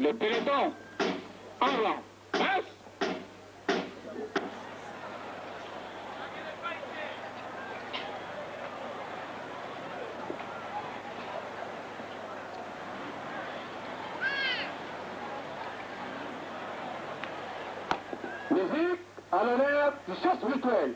Le peloton, en rang, passe. Musique à l'honneur du chasse mutuelle.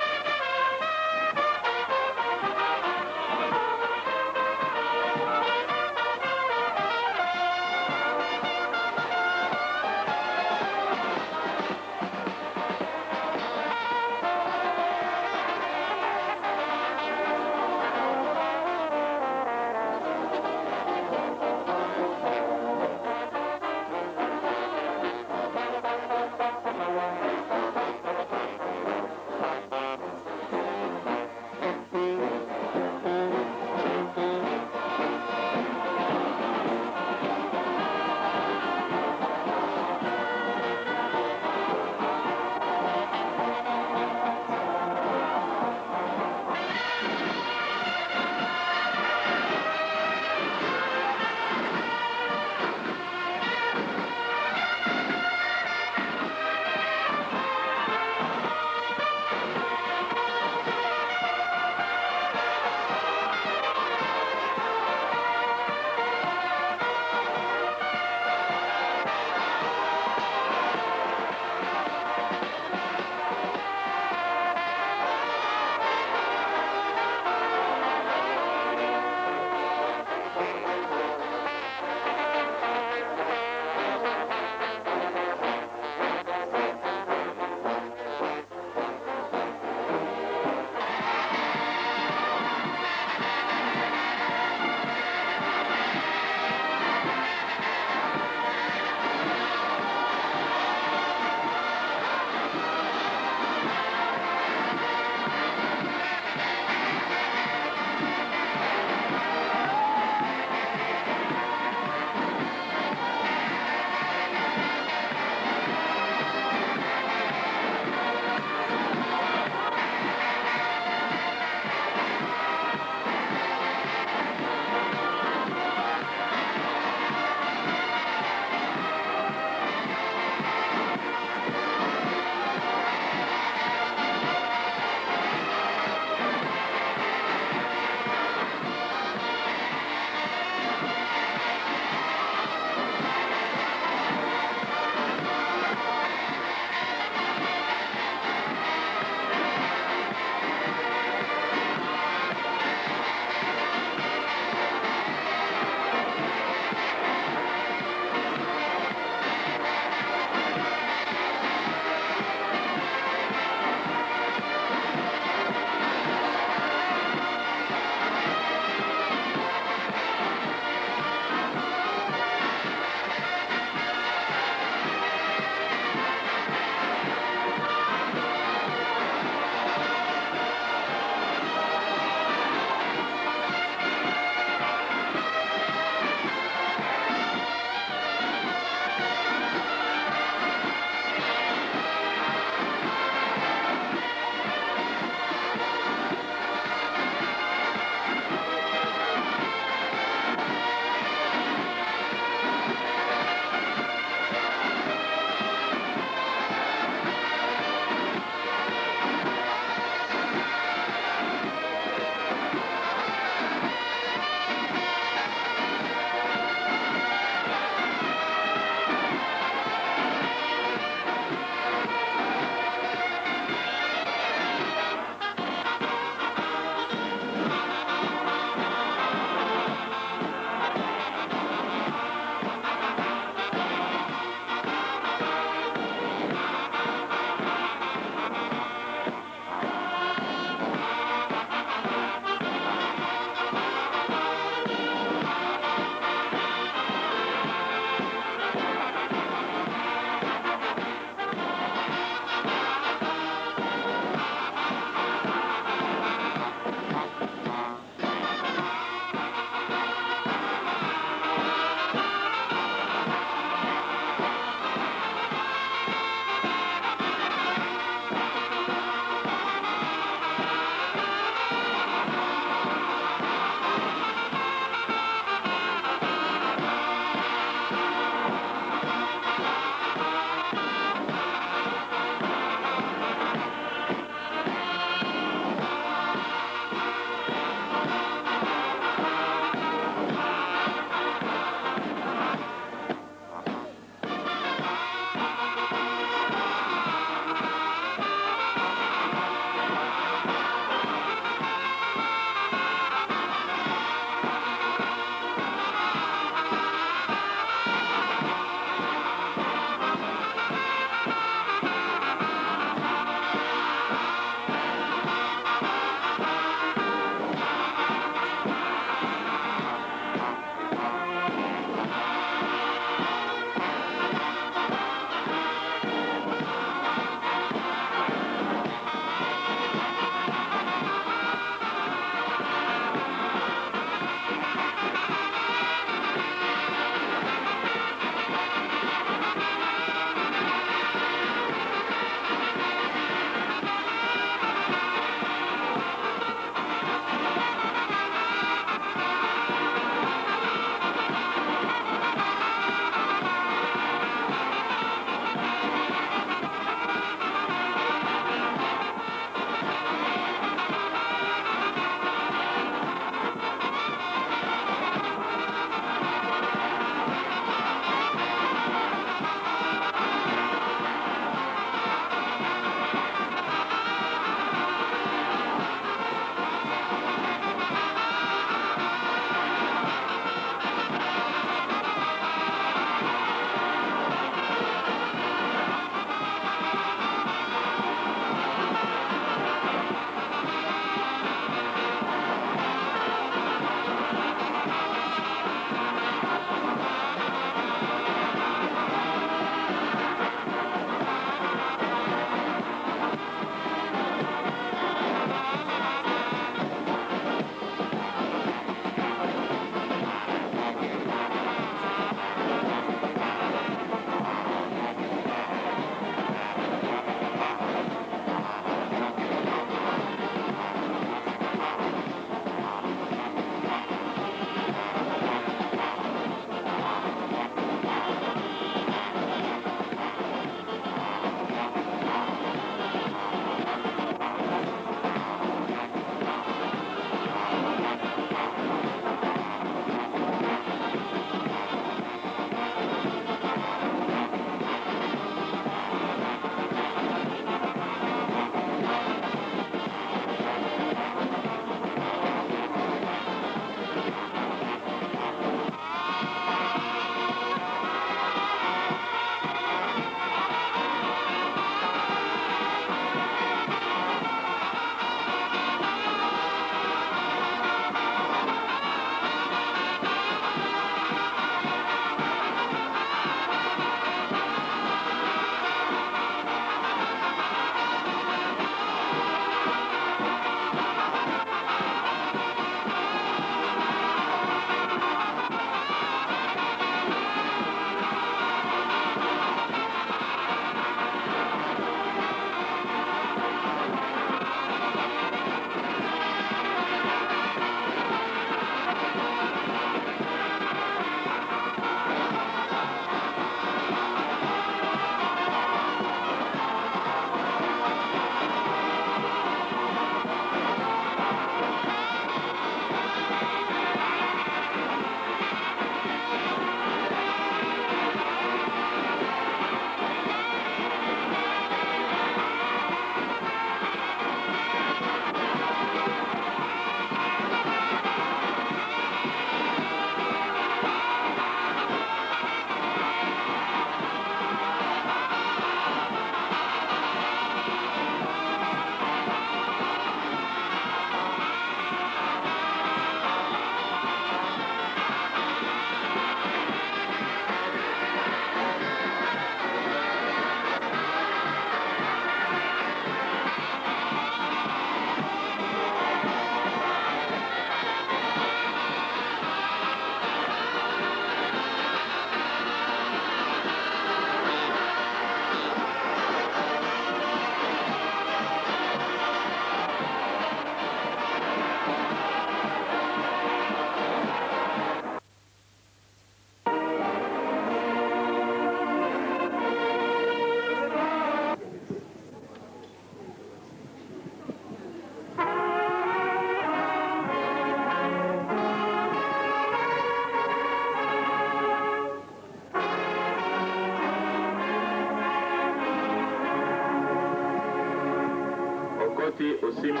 Okoti Osimbi.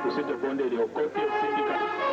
Tusite bonde ile Okoti Osimbi Kapa.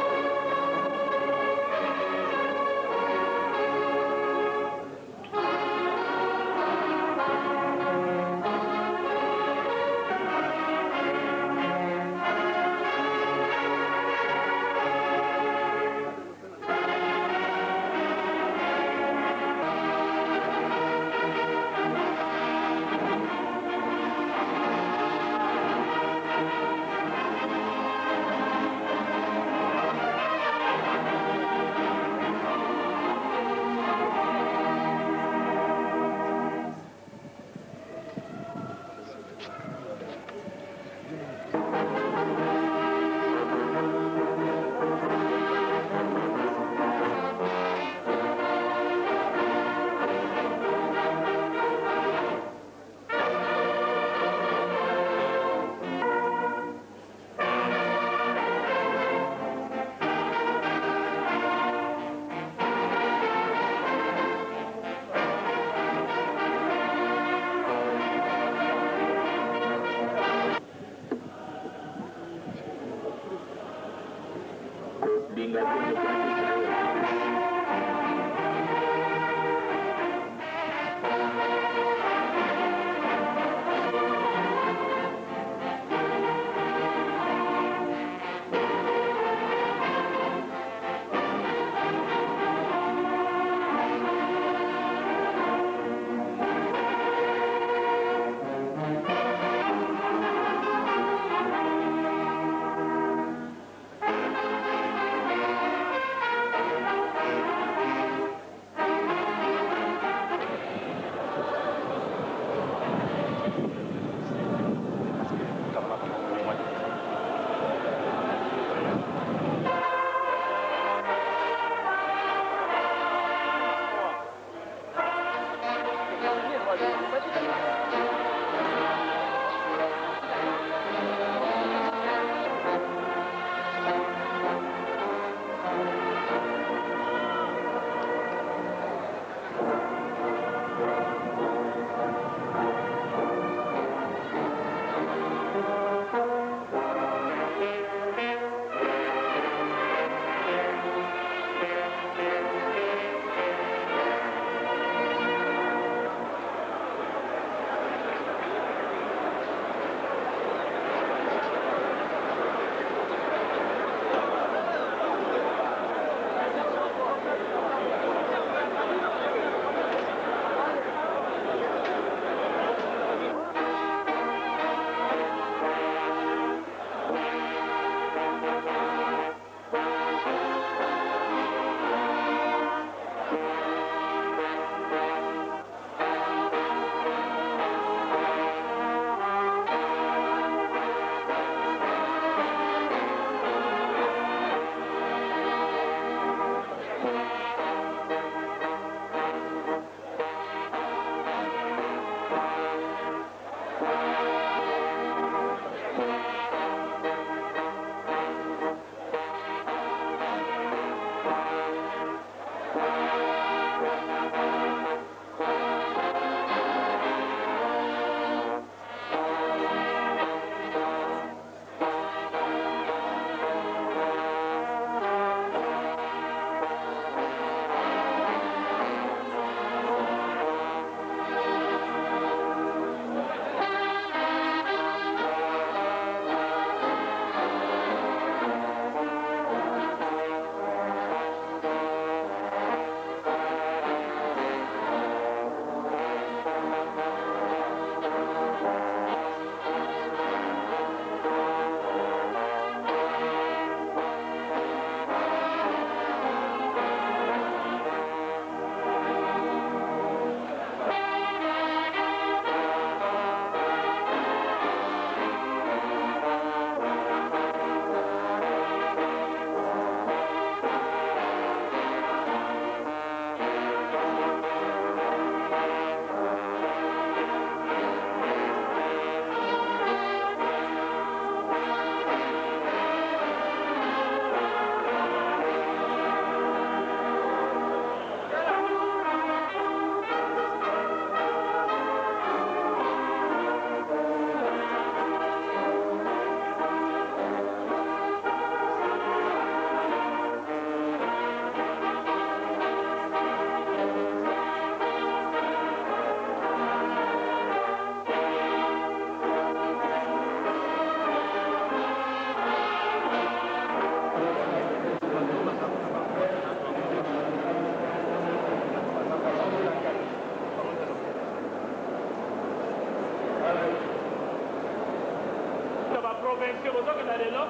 baprovinciaux bozokenda lelo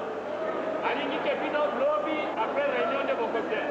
alingi ke bino lobi après réunion de bokote.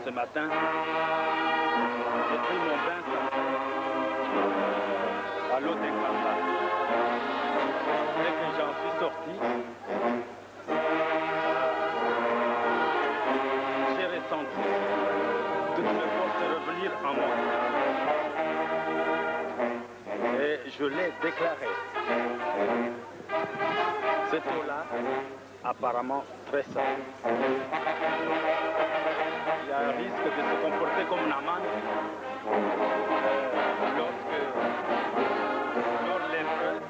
Ce matin, j'ai pris mon bain à l'eau des Kamba. Dès que j'en suis sorti, j'ai ressenti toutes mes forces revenir en moi. Et je l'ai déclaré. Cette eau-là, apparemment très sale. Il y a un risque de se comporter comme une amande lorsque lors les feux.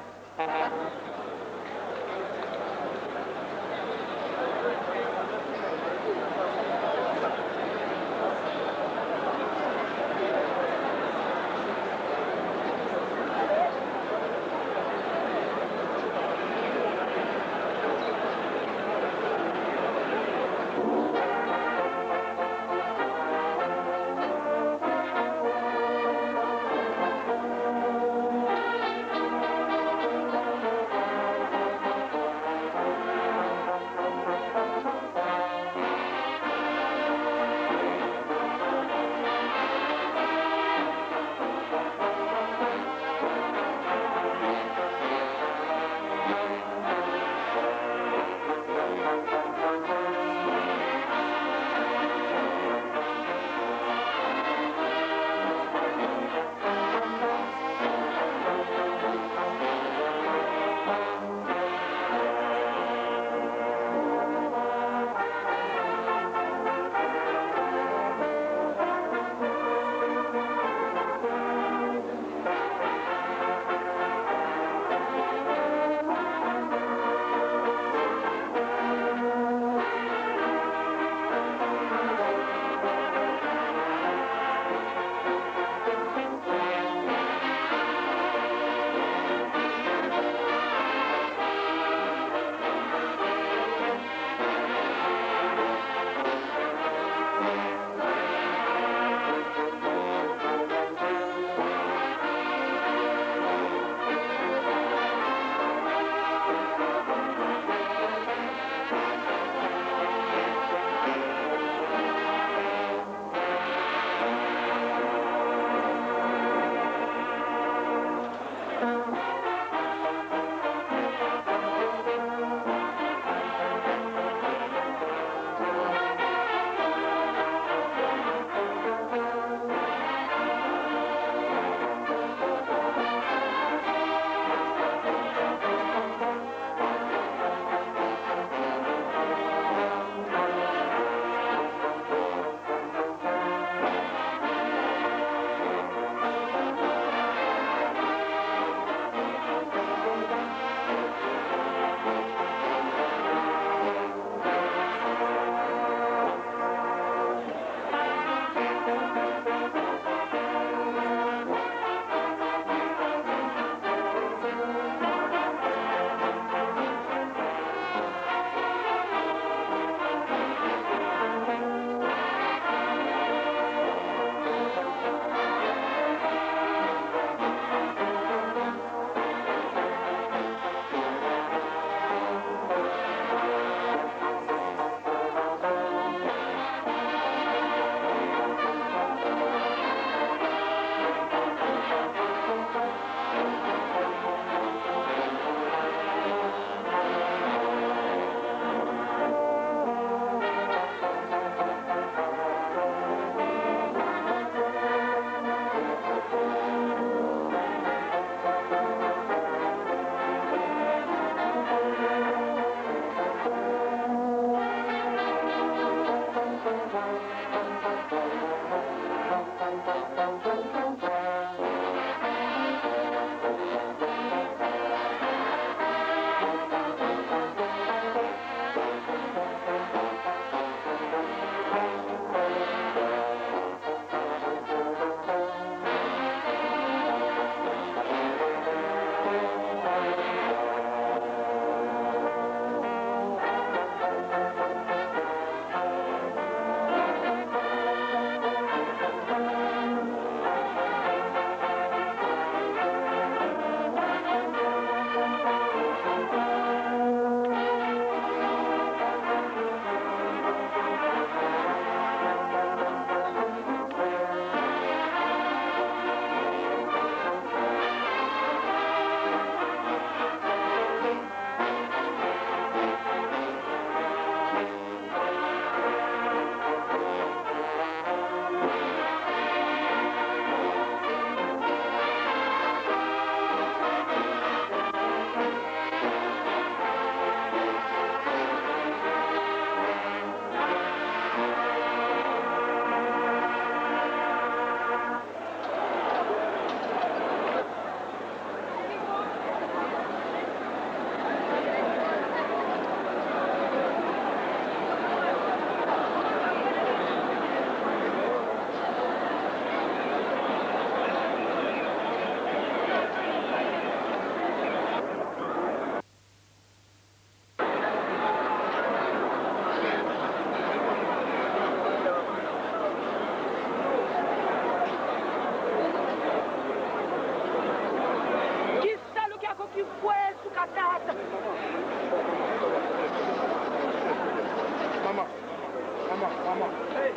maman. Hey.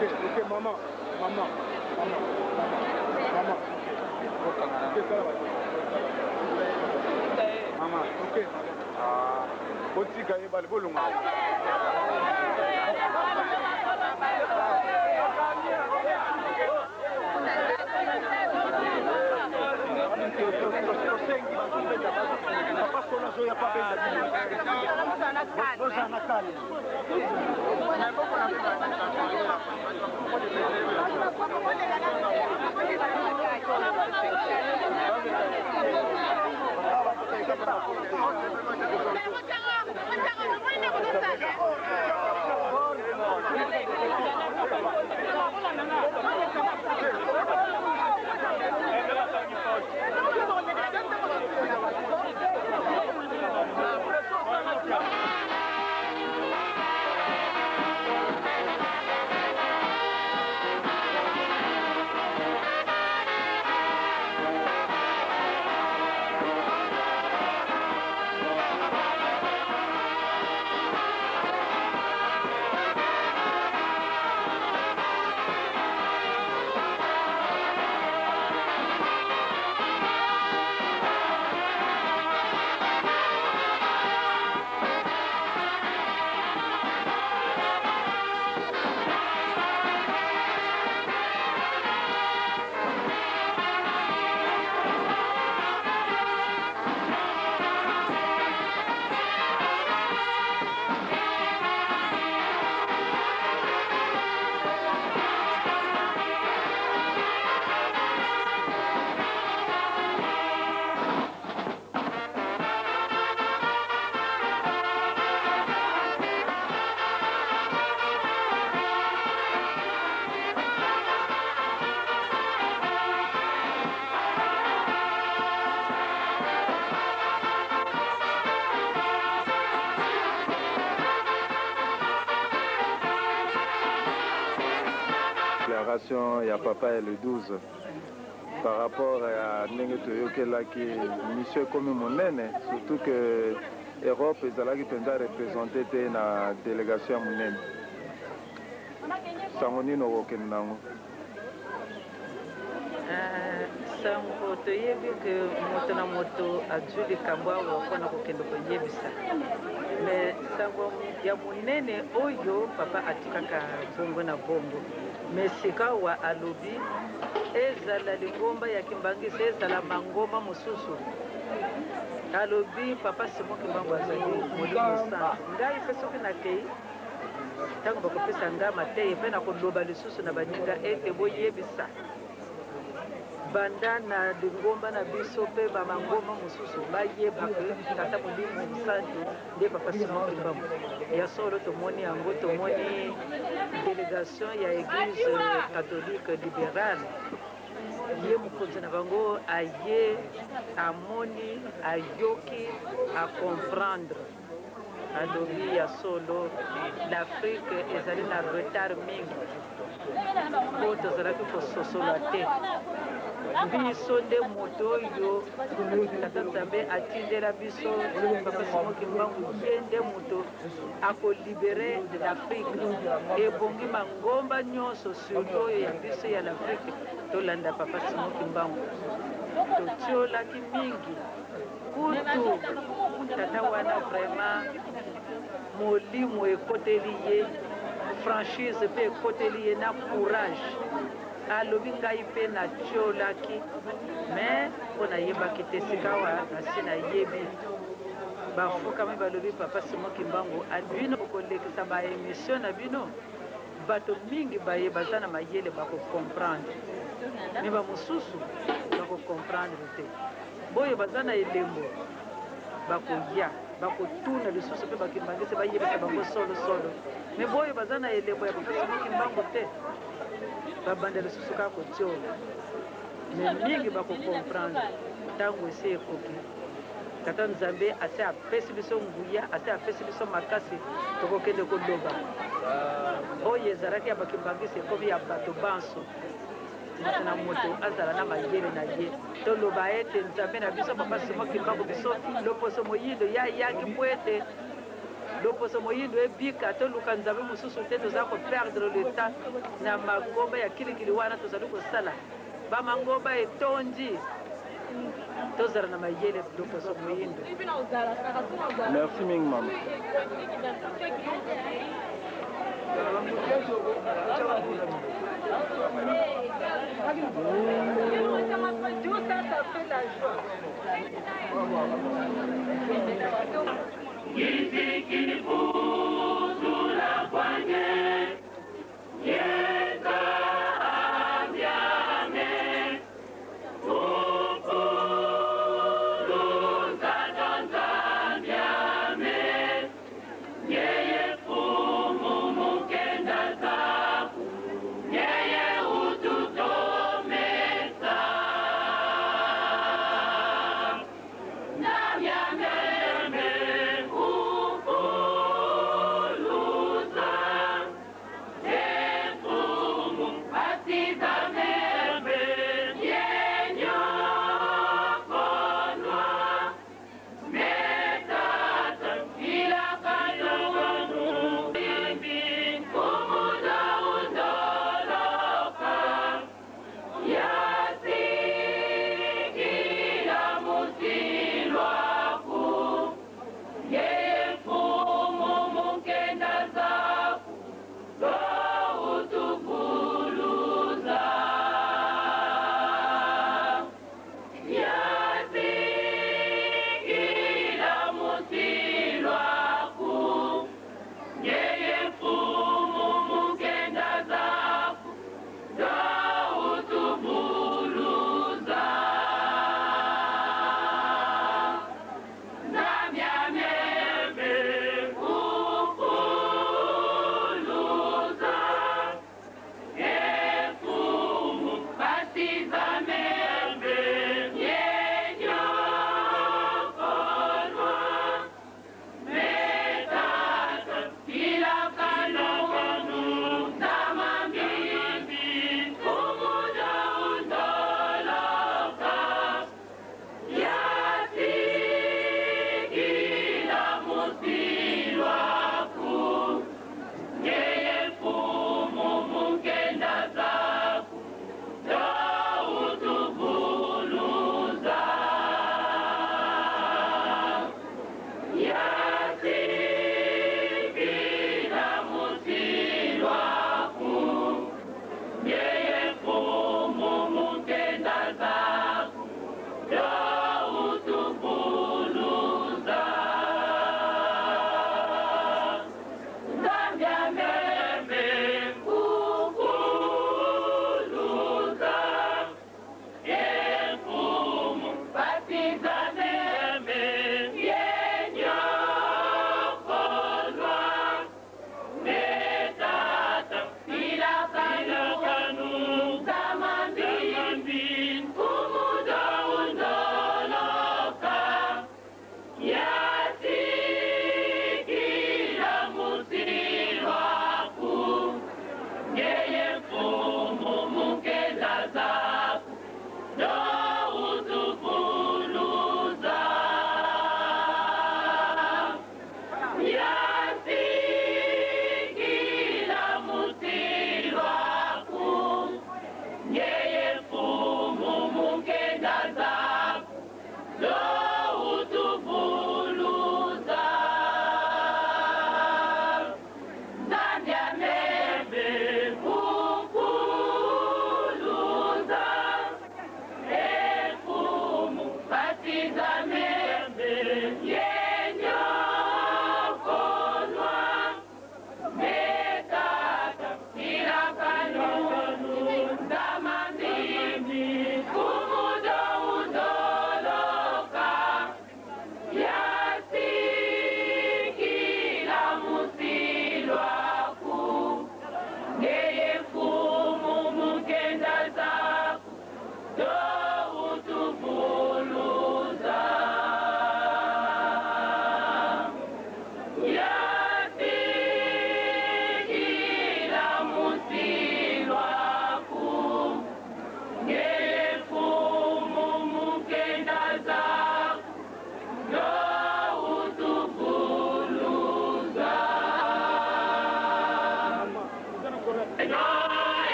Ok, maman. Maman. Maman. Maman. Maman, ok. Otika yebali bolunga. Il y a papa et le 12 par rapport à Ndenge Toyokelaki, monsieur comme Monene, surtout que l'Europe est représentée dans la délégation Monene. Sangoni no Wokenango. Sango toyebi que moto na moto azuli kambwa wakona kokendo koyebisa. Mais sango ya Monene oyo papa atikaka bongo na bongo. Mais sikawa alobi ezala lingomba ya kimbangisa ezala mangoma mususu alobi papa Simon Kimbangu azali molimo sana ngai pe soki na kei ntango bakopesa nga matei mpe na koloba lisusu na baninga ete boyebisa banda na lingomba na biso mpe bamangoma mosusu bayeba ke tata molimo mosantu nde papa Simon Kimbangu ya solo tomoni yango tomoni délégation ya église catholique libérale ye mokonzi na bango aye amoni ayoki acomprendre alobi ya solo l'Afrique ezali na retard mingi mpo tozalaki kososola te biso nde moto oyo tata nzambe atindela biso papa Simon Kimbangu ye nde moto akolibere l'Afrique ebongi mangomba nyonso surtout oyo ya biso ya l'Afrique tolanda papa Simon Kimbangu totiolaki mingi kutu tata wana vraiment molimo ekoteli ye franchise mpe ekoteli ye na courage alobi ngai mpe natiolaki mais mpo nayebaki te sikawa nasi nayebi bafukami balobi papa Simon Kimbangu bino kolekisa baémission na bino bato mingi baye baza na mayele bakokomprendre me bamosusu bakokomprendre te boyo baza na elembo bakoya bakotuna lisusu mpe bakimbangisi bayebisa bango solosolo me boyo baza na elembo ya papa Simon Kimbangu te babanda lisusu kaka kotiola me mingi bakokomprendre ntango esi ekoki tata nzambe ase apesi biso nguya ase apesi biso makasi tokokende koloba oyo ezalaki ya bakimbangisi ekomi ya bato banso moto na moto azala na mayele na ye toloba ete nzambe na biso papa Simon Kimbangu biso loposo moyindo yayaki mpo ete loposo moyindo ebika toluka nzambe mosusu te toza koperdre le temps na magomba ya kilikili wana tozali kosala bamangomba etondi tozala na mayele loposo moyindo. Merci mingi mama. Tout ça, ça fait la joie.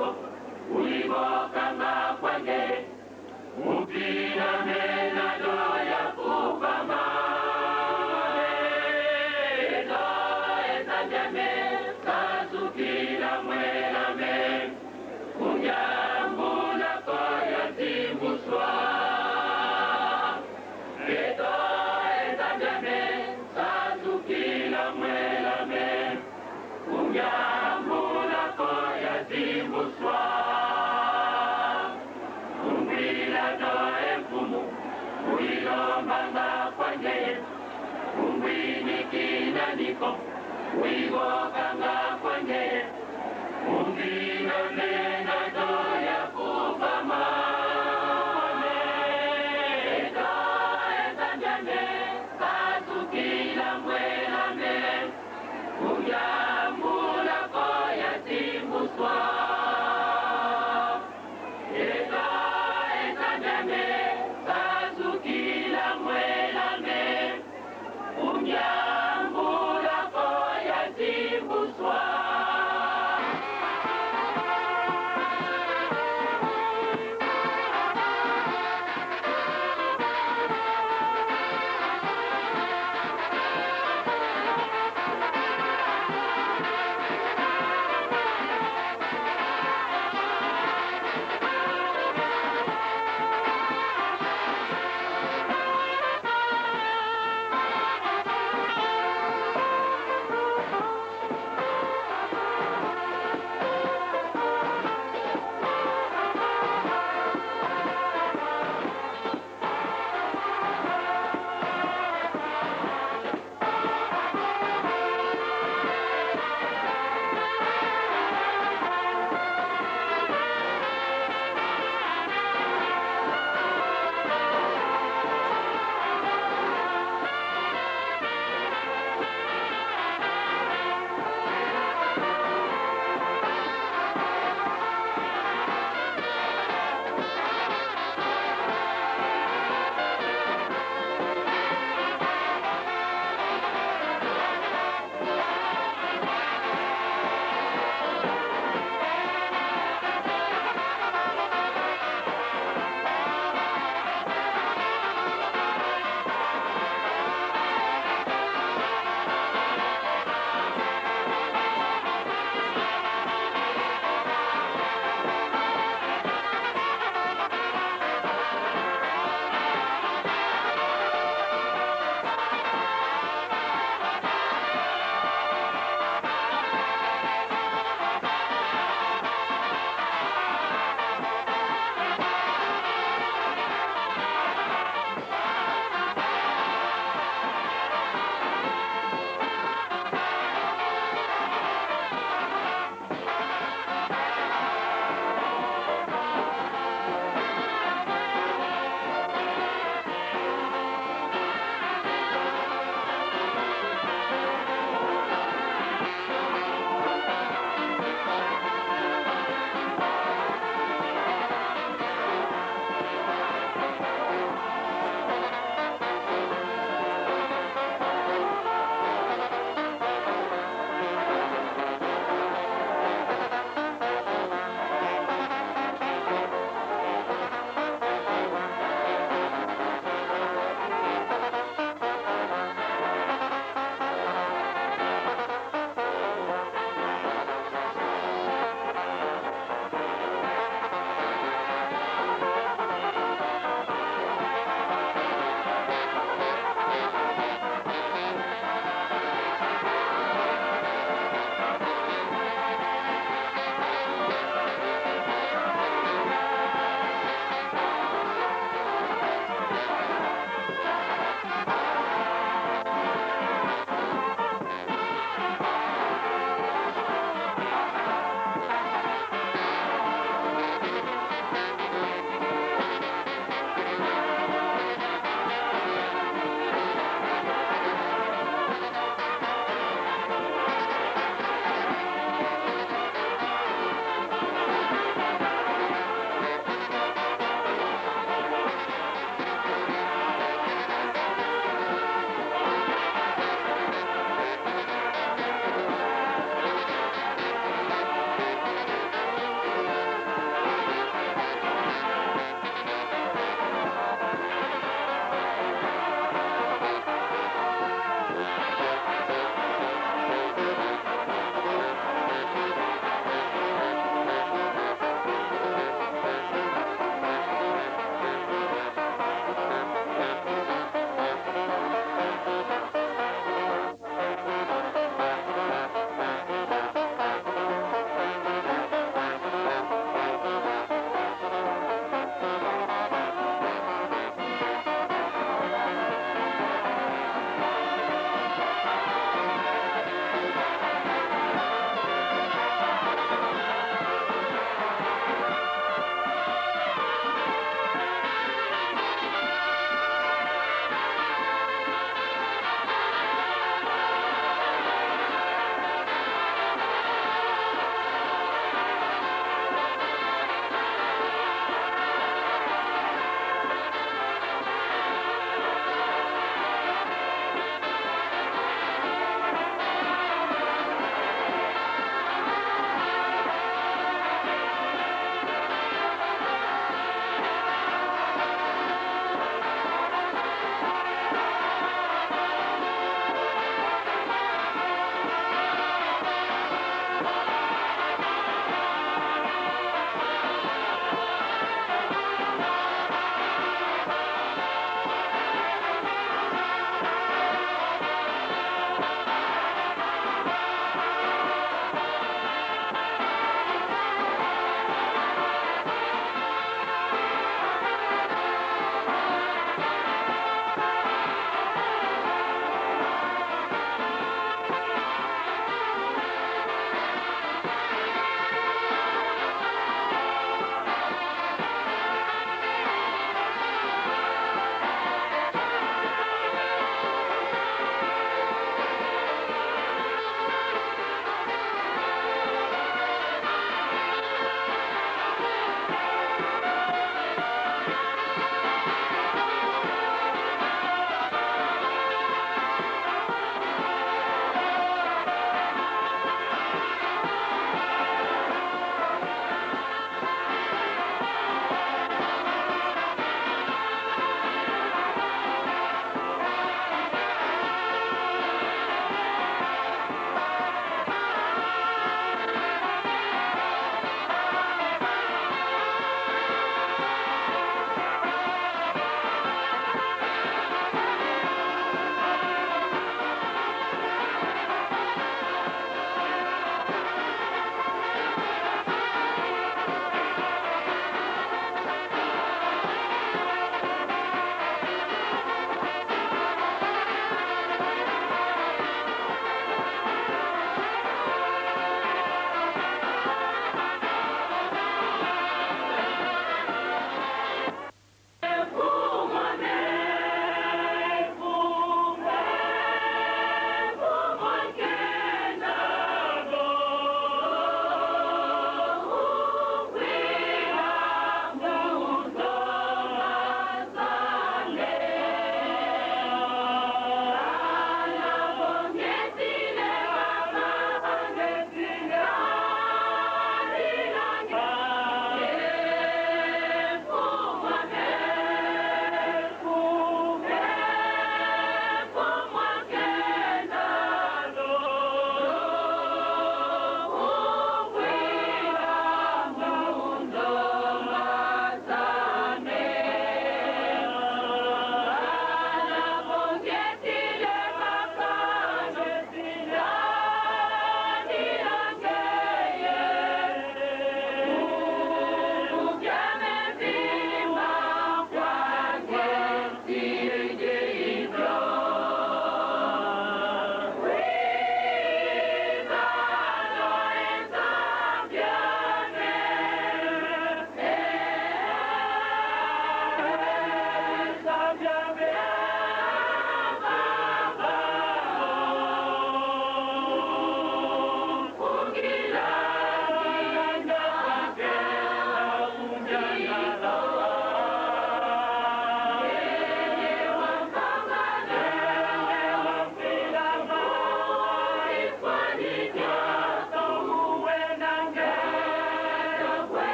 niko ulibokanga kwange mupira menado ya kupama edo ezanyame kazukila mwelame kunyambula koya zimbuswa edo ezanyame kazukila mwelame kunyambula koya zimbuswa kumbila doe mfumu uilombanga kwangeye kumbwinikina niko uibokanga kwangeye kumbila mena doya kupama edo ezanjane kazukila mwelame kunyambula koya zimbuswa edo ezanjane kazukila mwelame kunyambula koya zimbuswa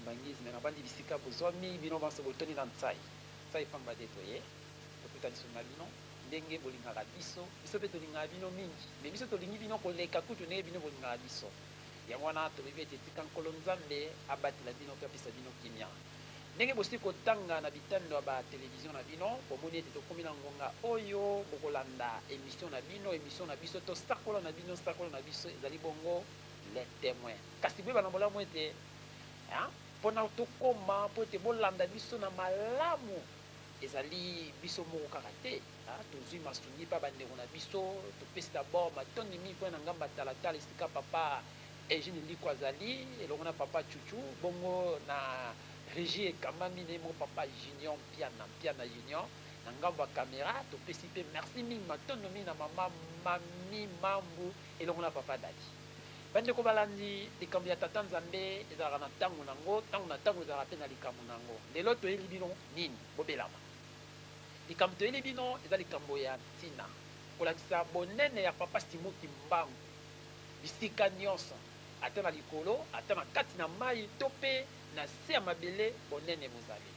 Kimbangis na bandi bisika bozomi bino banso botoni na ntsai ntsai pamba de toye tokutani so na bino ndenge bolingaka biso biso pe tolingaka bino mingi mais biso tolingi bino koleka kutu ndenge bino bolingaka biso yango wana tolobi ete tika nkolo nzambe abatela bino mpe apesa bino kimia ndenge bosi kotanga na bitando ya batelevizio na bino bomoni ete tokomi na ngonga oyo bokolanda émission na biso to sakola na biso ezali bongo les témoins kasi boyeba na bolamu ete mpona tokoma mpo ete bolanda biso na malamu ezali biso moko kaka te tozwi masuni mpa bandeko na biso topesi dabord matondi mingi mpo na ngambo atalatala esika papa Eugene Liko azali elongo na papa Chuchu bongo na régie ekambami ne mo papa Junior Mpiana Junior na ngambo ya caméra topesi mpe merci mingi matondo mingi na mama Mami Mambu elongo na papa Dadi bandeko balandi likambo ya tata nzambe ezalaka na ntango nango ezalaka mpe na likambo nango lelo toyeli bino nini bobelama likambo toyeli bino eza likambo ya ntina kolakisa bonene ya papa Simoki Mbangu bisika nyonso ata na likolo ata na kati na mai to mpe na se ya mabele bonene bozali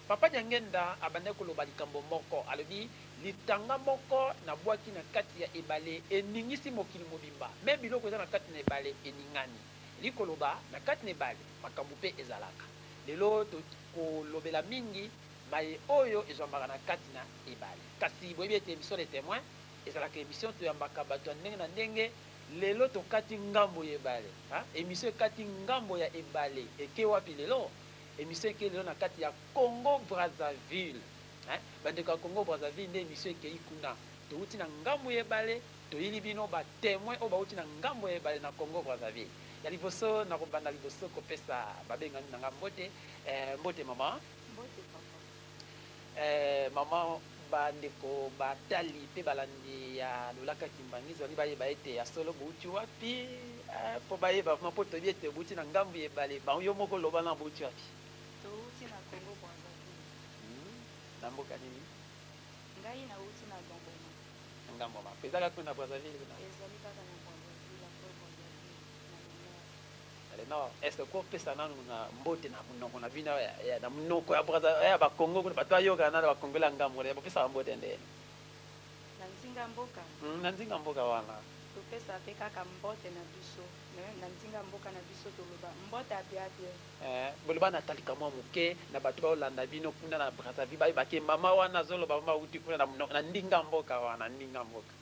papa Nyangenda abandaki koloba likambo moko alobi litanga moko nabwaki na kati ya ebale eningisi mokili mobimba me biloko eza na kati na ebale eningani likoloba na kati na ebale makambo mpe ezalaka lelo kolobela mingi mai oyo ezwambaka na kati na ebale kasi boyebi ete émission de témoin ezalaka émission toyambaka bato ya ndenge na ndenge lelo tokati ngambo ya ebale émission ekati ngambo ya ebale eke wapi lelo émission eke lelo na kati ya Congo Brazzaville bandeko ya Congo Brazzaville nde émission ekei kuna touti na ngambo ya ebale toyili bino batémoin oyo bauti na ngambo ya ebale na Congo Brazzaville ya liboso na kobanda liboso kopesa babengani na nga mbote mbote mama mama bandeko batali mpe balandi ya lolaka Kimbangisi bani bayeba ete ya solo bouti wapi mpo bayeba vraimen mpo toyebi ete bouti na ngambo ya ebale yo moko loba na bouti wapi touti na Congo Brazzaville na mboka nini ngai nauti na Ngamboma Ngamboma mpe ezaka kuna Brazzaville ezali kaka na Brazzaville apres Brazzaville na le nord est ce kopesa nanu na mbote na monoko na bino na monoko ya Brazzaville ya bakongo kuna bato bayokana na bakongola ya ngambo le bapesaka mbote nde na nzinga mboka na nzinga mboka wana topesa mpe kaka mbote na biso na nzinga mboka na biso toloba mbote abiabie boloba natalika mwa moke na bato baolanda bino kuna na Brazzaville bayebake mama wana azoloba mama uti kuna na ndinga mboka wana ndinga mboka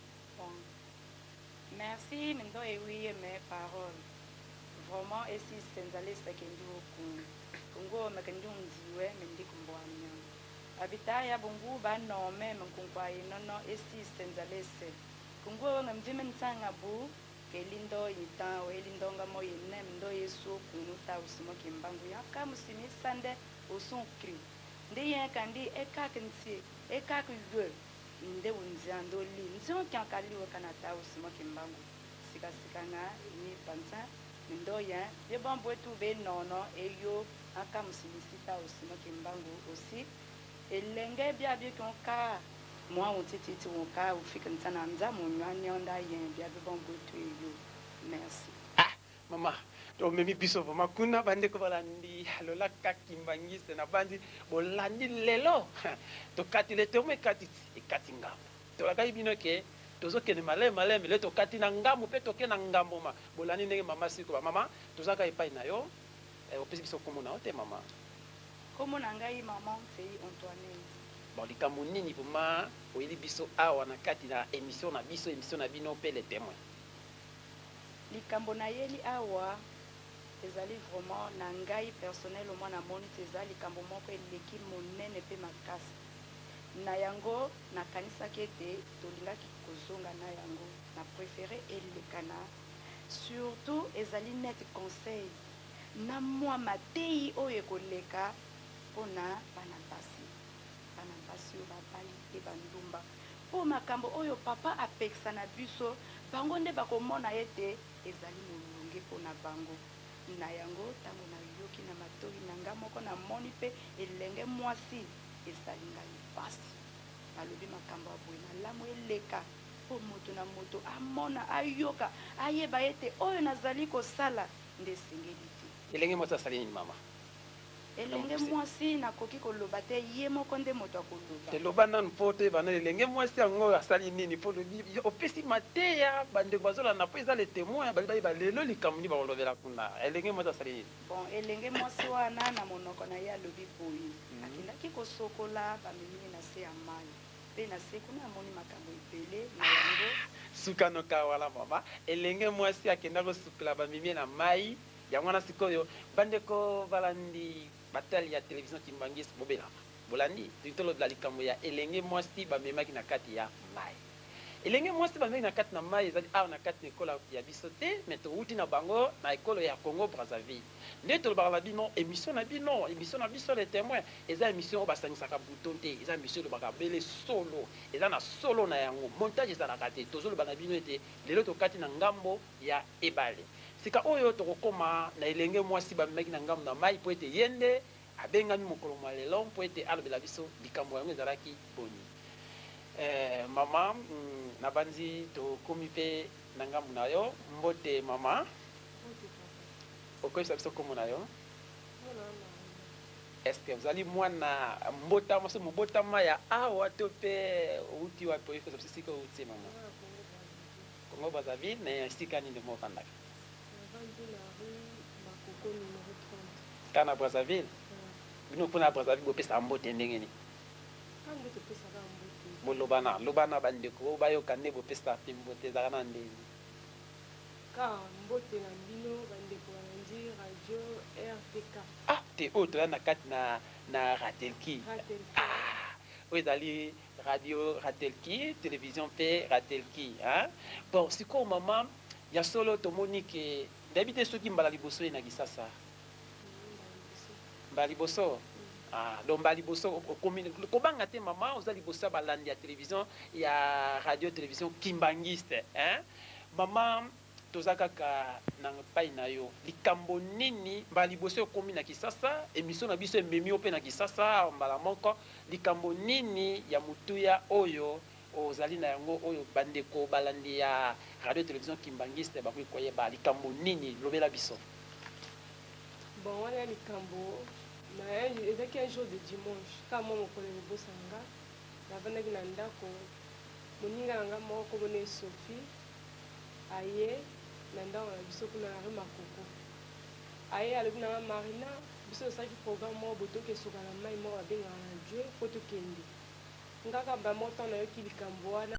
merci ndo ewiye mes paroles vraiment esi senzale sekendi kungo mekendi undiwe mendi kumbwanya abitaya bungu banome menkunkwa inono esi senzale se kungo ngamjime nsanga bu kelindo yitan we lindonga moyene ndo yesu kunuta usimo Kimbangu yaka musimi sande usun kri ndiye kandi ekakensi ekakugwe nde unziando li nzon kyankali we kanata usimo Kimbangu sika nga ni pansa ndo ya yebambo tu be nono eyo aka musimi sita usimo Kimbangu aussi elenge bia bi konka moi on titi wonka ufika ntana nza munywanya onda yen bia be bongo tu eyo merci mama to memi biso vama kuna bandeko balandi lolaka Kimbangisi na bandi bolandi lelo tokati le temo ekati ngambo tolakaki bino ke tozokende maleme le tokati na ngambo mpe toke na ngambo ma bolandi ndenge mama siko bamama tozaka epai na yo opesi biso kombo na yo te mama kombo na ngai mama Fei Antoinette bon likambo nini mpoma oyeli biso awa na kati na émission na bino mpe le témoin likambo na yeli awa ezali vraiment na ngai personnel omwa na moni te eza likambo moko eleki monene mpe makasi na yango nakanisaki ete tolingaki kozonga na yango na préféré elekana surtout ezali net conseil na mwa matei oyo ekoleka mpona bana mpasi oyo babali te bandumba mpo makambo oyo papa apekisa na biso bango nde bakomona ete ezali molunge mpona bango na yango ntango nayoki na matoi na nga moko namoni mpe elenge mwasi esali ngai mpasi balobi makambo ya boye na lamu eleka mpo moto na moto amona ayoka ayeba ete oyo nazali kosala nde esengeli te elenge mwasi asali nini mama elenge mwasi nakoki koloba te ye moko nde moto akoloba teloba nanu mpo toyebana elenge mwasi yango asali nini mpo lobi opesi mateya bandeko bazolanda mpo eza le témoin bali bayeba lelo likambo nini bakolobela kuna elenge mwasi asali nini bon elenge mwasi wana na monoko na ye alobi boye akendaki kosokola bamemi na se ya mai mpe na se kuna amoni makambo ebele na yango sukanoka wala mama elenge mwasi akenda kosukula bamemi na mai yango wana sikoyo bandeko balandi batali ya télévision Kimbangisi bobelama bolandi tolobela likambo ya elenge mwasi bamemaki na kati ya mai elenge mwasi bamemaki na kati na mai ezali awa na kati na ekolo ya biso te me touti na bango na ekolo ya Congo Brazzaville nde tolobaka na bino émission na biso le témoin eza émission oyo basangisaka bouton te eza émission elobaka bele solo eza na solo na yango montage ezalaka te tozoloba na bino ete lelo tokati na ngambo ya ebale sika oyo tokokoma na elenge mwasi bamemaki na ngambo na mai mpo ete ye nde abengami mokolo mwa lelo mpo ete alobela biso likambo yango ezalaki boni mama na banzi tokomi mpe na ngambo na yo mbote mama okoyebisa biso kombo na yo estce ozali mwana mbotama so mobotama ya awa to mpe outi wapi oyebisa biso sika outi mama Congo Brazzaville na esika nini mo ovandaka kana Brazzaville bino mpona Brazzaville bopesa mbote ndenge nini bolobana bandeko bayoka nde bopesa mpe mbote ezalaka na ndeni mbote na bino bandeko balandi radio RTK te oyo toza na kati na Ratelki oyo ezali radio Ratelki télévision mpe Ratelki bon sikoyo mama ya solo tomoni ke ndayebi te soki mbala liboso ye na Kisasa mbala liboso donc mbala liboso kobanga te mama oza liboso ya balandi ya télévision ya radio télévision Kimbangiste mama toza kaka na pai na yo likambo nini mbala liboso okomi na Kisasa émission na biso ememi yo mpe na Kisasa mbala moko likambo nini ya motuya oyo ozali na yango oyo bandeko balandi ya radio télévision Kimbangiste bakoki koyeba likambo nini lobela biso bon wana likambo ezalaki un jour de dimanche kaka mwa mokolo ebosanga navandaki na ndako moninga na nga moko komona Sophie aye na ndako na biso kuna na rue Makoko aye alobi na nga Marina biso tosalaki programme moko botoki esoka na mai moko babengaka na Dieu mpo tokende ngaka bamoko ntango nayoki likambo wana